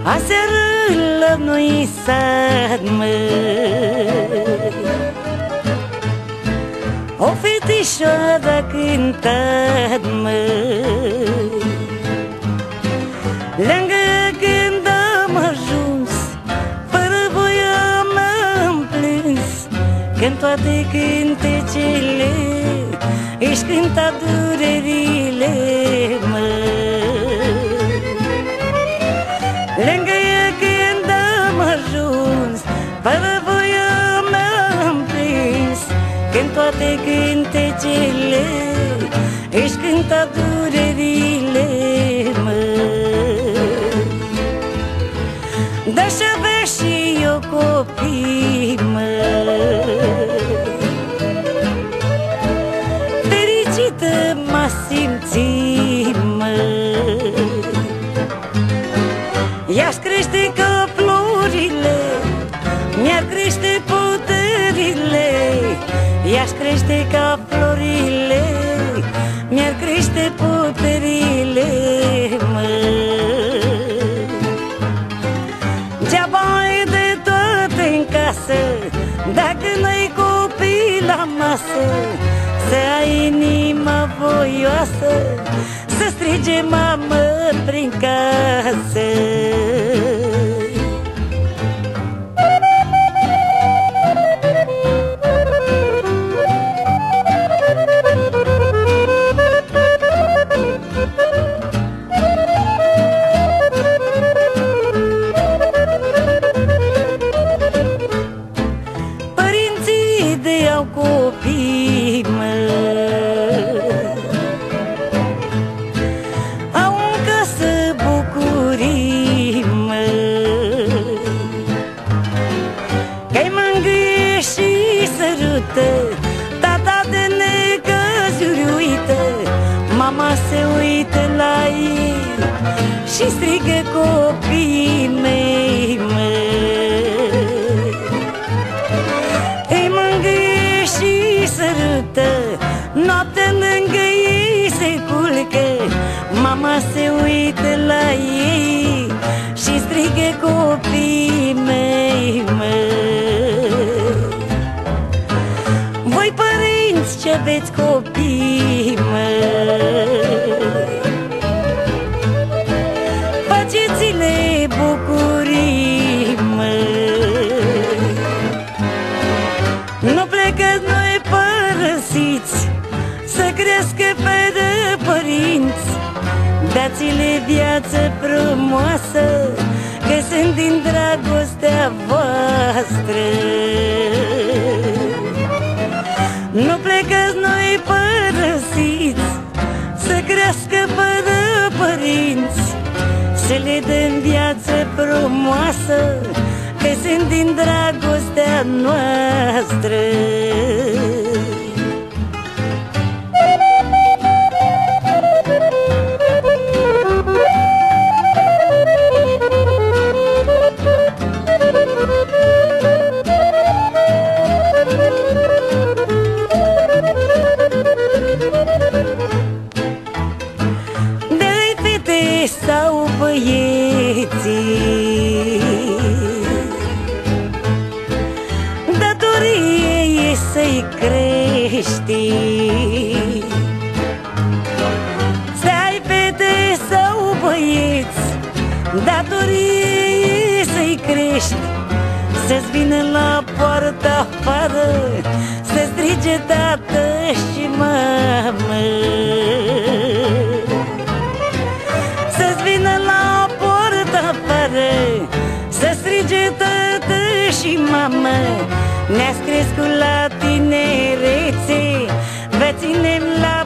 Aseară la noi sat, măi, o fetișoară cântat, măi, lângă când am ajuns, fără voia m-am plâns, când toate cântecele își cânta durerile, măi. Lângă ea când am ajuns, fără voia m-am prins, când toate cântecele își cânta durerile, măi. Dar și avea și eu copii, măi, fericită m-a simțit, măi. I-aș crește ca florile, mi-ar crește puterile. I-aș crește ca florile, mi-ar crește puterile, măi. Geaba ai de toate în casă, dacă n-ai copii la masă. Să ai inima voioasă, să strige mamă prin casă. Părinții de au copii, măi, au în casă bucurii, măi, că-i mângâie și sărută, tata de necăzuri uită, mama se uită la ei și strigă copiii mei, măi. Îi mângâie și sărută, noaptea lângă ei se culcă, mama se uită la ei și strigă copiii mei, măi. Voi părinți ce aveți copii, măi, faceți-le bucurii, măi. Nu plecați, nu-i părăsiți, să crească fără părinți. Dați-le viață frumoasă, că sunt din dragostea voastră. Nu plecați, nu-i părăsiți, să crească fără părinți. Să le dăm viață frumoasă, că sunt din dragostea noastră. De-ai fete sau băieții, datorie e să-i crești. Să-ai fete sau băieți, datorie e să-i crești. Să-ți vină la poartă afară, să strige tată și mamă. Să-ți vină la poartă afară, să strige tată și mamă. Ne-ați crescut la tinerețe, vă ținem la